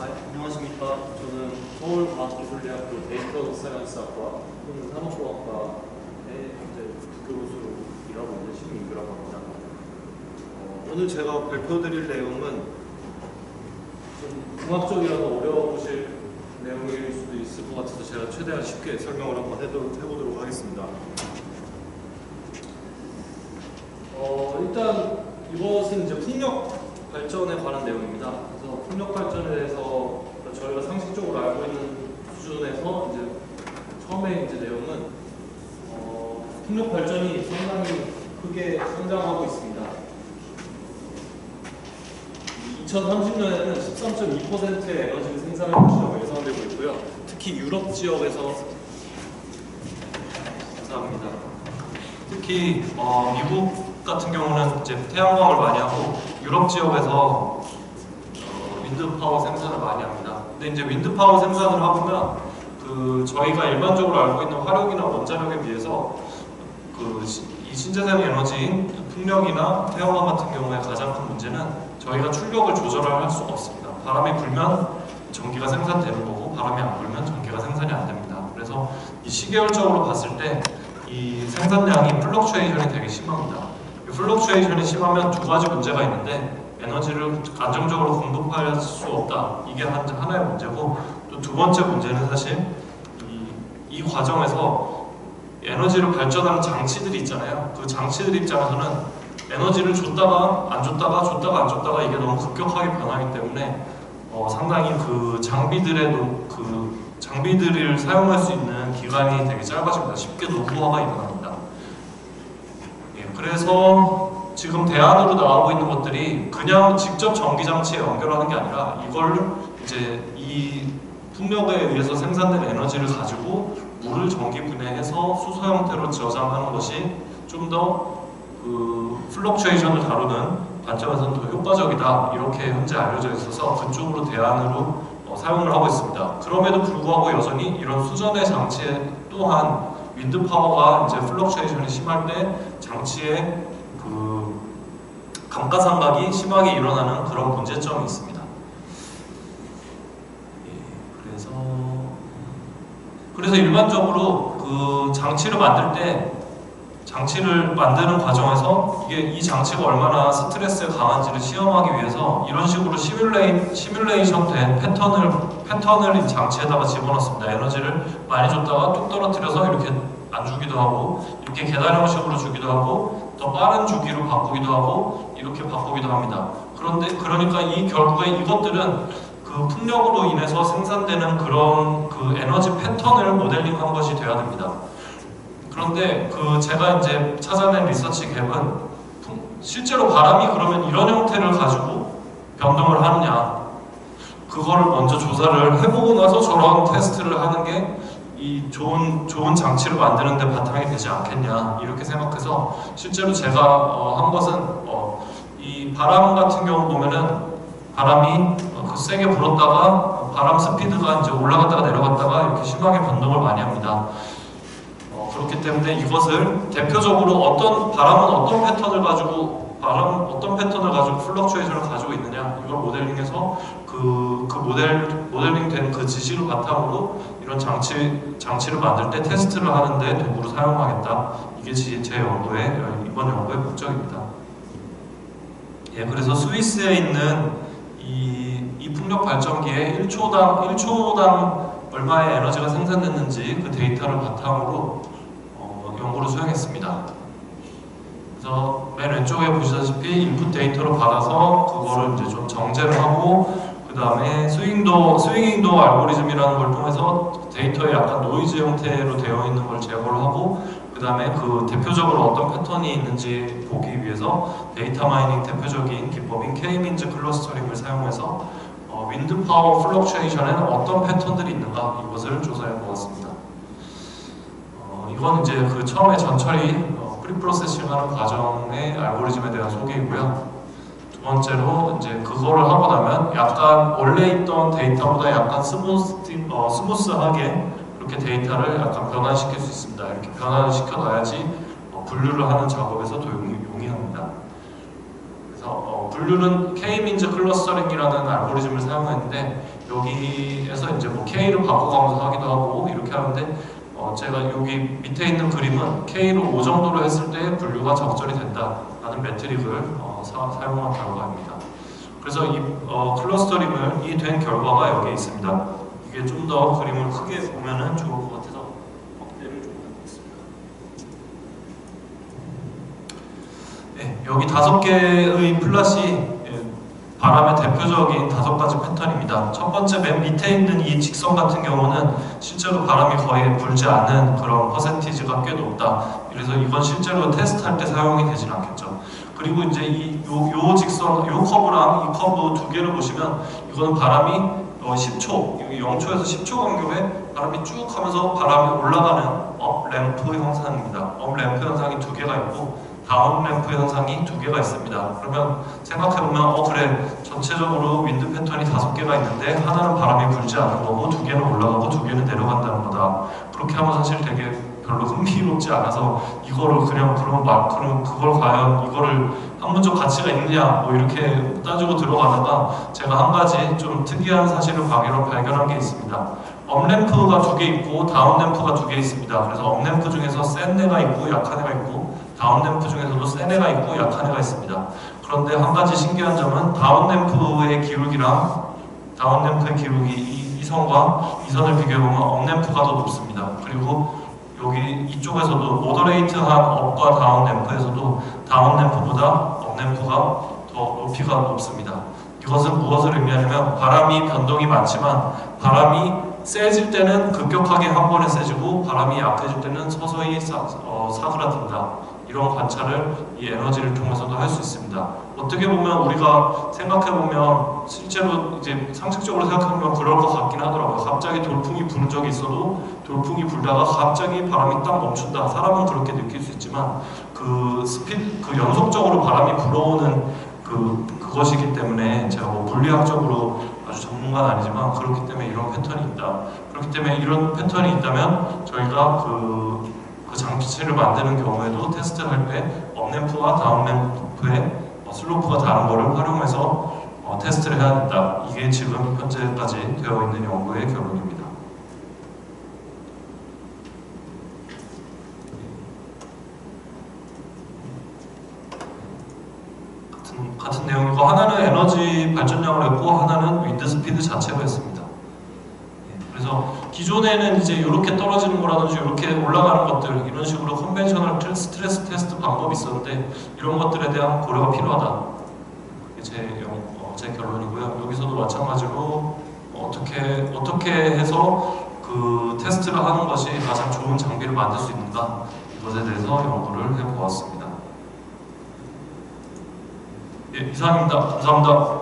안녕하십니까. 저는 서울과학기술대학교 데이터 사이언스학과 또는 산업공학과의 현재 부교수로 일하고 있는 신민규라고 합니다. 오늘 제가 발표드릴 내용은 좀 공학적이라서 어려우실 내용일 수도 있을 것 같아서 제가 최대한 쉽게 설명을 한번 해보도록 하겠습니다. 일단 이것은 이제 풍력 발전에 관한 내용입니다. 그래서 풍력 발전에 대해서 저희가 상식적으로 알고 있는 수준에서 이제 처음에 이제 내용은 풍력 발전이 상당히 크게 성장하고 있습니다. 2030년에는 13.2%의 에너지를 생산할 것이라고 예상되고 있고요. 특히 유럽 지역에서 감사합니다. 특히 미국 같은 경우는 이제 태양광을 많이 하고 유럽 지역에서 윈드 파워 생산을 많이 합니다. 근데 이제 윈드 파워 생산을 하면 저희가 일반적으로 알고 있는 화력이나 원자력에 비해서 이 신재생 에너지인 풍력이나 태양광 같은 경우에 가장 큰 문제는 저희가 출력을 조절할 수가 없습니다. 바람이 불면 전기가 생산되는 거고 바람이 안 불면 전기가 생산이 안 됩니다. 그래서 이 시계열적으로 봤을 때 이 생산량이 플럭추에이션이 되게 심합니다. 이 플럭추에이션이 심하면 두 가지 문제가 있는데 에너지를 안정적으로 공급할 수 없다. 이게 하나의 문제고 또 두 번째 문제는 사실 이 과정에서 에너지를 발전하는 장치들이 있잖아요. 그 장치들 입장에서는 에너지를 줬다가 안 줬다가 줬다가 안 줬다가 이게 너무 급격하게 변하기 때문에 상당히 장비들을 사용할 수 있는 기간이 되게 짧아집니다. 쉽게 노후화가 일어납니다. 예, 그래서 지금 대안으로 나오고 있는 것들이 그냥 직접 전기장치에 연결하는 게 아니라 이걸 이제 이 풍력에 의해서 생산된 에너지를 가지고 물을 전기 분해해서 수소 형태로 저장하는 것이 좀 더 플럭추에이션을 다루는 관점에서는 더 효과적이다. 이렇게 현재 알려져 있어서 그쪽으로 대안으로 사용을 하고 있습니다. 그럼에도 불구하고 여전히 이런 수전의 장치에 또한 윈드 파워가 이제 플럭추에이션이 심할 때 장치의 감가상각이 심하게 일어나는 그런 문제점이 있습니다. 그래서 일반적으로 장치를 만드는 과정에서 이 장치가 얼마나 스트레스에 강한지를 시험하기 위해서 이런 식으로 시뮬레이션 된 패턴을 이 장치에다가 집어넣습니다. 에너지를 많이 줬다가 뚝 떨어뜨려서 이렇게 안 주기도 하고 이렇게 계단 형식으로 주기도 하고 더 빠른 주기로 바꾸기도 하고 이렇게 바꾸기도 합니다. 그러니까 결국에 이것들은 풍력으로 인해서 생산되는 그런 에너지 패턴을 모델링한 것이 되어야 됩니다. 그런데 제가 이제 찾아낸 리서치 갭은 실제로 바람이 그러면 이런 형태를 가지고 변동을 하느냐 그거를 먼저 조사를 해보고 나서 저런 테스트를 하는 게 이 좋은 장치를 만드는 데 바탕이 되지 않겠냐 이렇게 생각해서 실제로 제가 한 것은 이 바람 같은 경우 보면은 바람이 세게 불었다가 바람 스피드가 이제 올라갔다가 내려갔다가 이렇게 심하게 변동을 많이 합니다. 그렇기 때문에 이것을 대표적으로 바람은 어떤 패턴을 가지고 플럭추에이션을 가지고 있느냐 이걸 모델링해서 모델링된 그 지식을 바탕으로 이런 장치를 만들 때 테스트를 하는데 도구로 사용하겠다. 이게 이번 연구의 목적입니다. 예, 그래서 스위스에 있는 이 풍력 발전기에 1초당 얼마의 에너지가 생산됐는지 그 데이터를 바탕으로 연구를 수행했습니다. 그래서 맨 왼쪽에 보시다시피 인풋 데이터를 받아서 그거를 이제 좀 정제를 하고 그 다음에 스윙잉도 알고리즘이라는 걸 통해서 데이터에 약간 노이즈 형태로 되어 있는 걸 제거를 하고 그 다음에 대표적으로 어떤 패턴이 있는지 보기 위해서 데이터 마이닝 대표적인 기법인 K-민즈 클러스터링을 사용해서 윈드 파워 플럭추에이션에는 어떤 패턴들이 있는가 이것을 조사해 보았습니다. 이건 이제 처음에 전처리 프리프로세싱하는 과정의 알고리즘에 대한 소개이고요. 두 번째로 이제 그거를 하고 나면 약간 원래 있던 데이터보다 약간 스무스하게 그렇게 데이터를 약간 변환시킬 수 있습니다. 이렇게 변환을 시켜놔야지 분류를 하는 작업에서 더 용이합니다. 그래서 분류는 K-민즈 클러스터링이라는 알고리즘을 사용했는데 여기에서 이제 뭐 K를 바꿔가면서 하기도 하고 이렇게 하는데 제가 여기 밑에 있는 그림은 K로 5 정도로 했을 때 분류가 적절히 된다라는 매트릭을 사용한 결과입니다. 그래서 이 클러스터링을 된 결과가 여기에 있습니다. 이게 좀 더 그림을 크게 보면은 좋을 것 같아서 확대를 좀 해보겠습니다. 네, 여기 5개의 플랫이 바람의 대표적인 5가지 패턴입니다. 첫 번째 맨 밑에 있는 이 직선 같은 경우는 실제로 바람이 거의 불지 않는 그런 퍼센티지가 꽤 높다. 그래서 이건 실제로 테스트할 때 사용이 되진 않겠죠. 그리고 이제 요 직선, 요 커브랑 이 커브 두 개를 보시면 이거는 바람이 10초, 0초에서 10초 간격에 바람이 쭉 하면서 바람이 올라가는 업 램프 현상입니다. 업 램프 현상이 두 개가 있고 다운 램프 현상이 두 개가 있습니다. 그러면 생각해보면 그래 전체적으로 윈드 패턴이 5개가 있는데 하나는 바람이 불지 않는 거고 두 개는 올라가고 두 개는 내려간다는 거다. 그렇게 하면 사실 되게 별로 흥미롭지 않아서 이거를 그냥 그럼 그걸 과연 이거를 학문적 가치가 있느냐 뭐 이렇게 따지고 들어가다가 제가 한 가지 좀 특이한 사실을 발견한 게 있습니다. 업램프가 2개 있고 다운램프가 2개 있습니다. 그래서 업램프 중에서 센 애가 있고 약한 애가 있고 다운램프 중에서도 센 애가 있고 약한 애가 있습니다. 그런데 한 가지 신기한 점은 다운램프의 기울기랑 다운램프의 기울기 이 선과 이 선을 비교해보면 업램프가 더 높습니다. 그리고 여기 이쪽에서도 모더레이트한 업과 다운램프에서도 다운램프보다 업램프가 더 높이가 높습니다. 이것은 무엇을 의미하냐면 바람이 변동이 많지만 바람이 세질 때는 급격하게 한 번에 세지고 바람이 약해질 때는 서서히 사그라든다. 이런 관찰을 이 에너지를 통해서도 할 수 있습니다. 어떻게 보면 우리가 생각해보면 실제로 이제 상식적으로 생각해보면 그럴 것 같긴 하더라고요. 갑자기 돌풍이 부는 적이 있어도 돌풍이 불다가 갑자기 바람이 딱 멈춘다. 사람은 그렇게 느낄 수 있지만 그 연속적으로 바람이 불어오는 그것이기 때문에 제가 뭐 물리학적으로 아주 전문가는 아니지만 그렇기 때문에 이런 패턴이 있다. 그렇기 때문에 이런 패턴이 있다면 저희가 그 장치를 만드는 경우에도 테스트를 할 때 업램프와 다운램프의 슬로프가 다른 거를 활용해서 테스트를 해야 된다. 이게 지금 현재까지 되어 있는 연구의 결론입니다. 같은 내용이고 하나는 에너지 발전량을 했고 하나는 윈드 스피드 자체로 했습니다. 그래서 기존에는 이제 이렇게 떨어지는 거라든지 이렇게 올라가는 것들 이런 식으로 컨벤셔널 스트레스 테스트 방법이 있었는데 이런 것들에 대한 고려가 필요하다. 그게 제 결론이고요. 여기서도 마찬가지로 어떻게 해서 그 테스트를 하는 것이 가장 좋은 장비를 만들 수 있는가 이것에 대해서 연구를 해보았습니다. 예, 이상입니다. 감사합니다.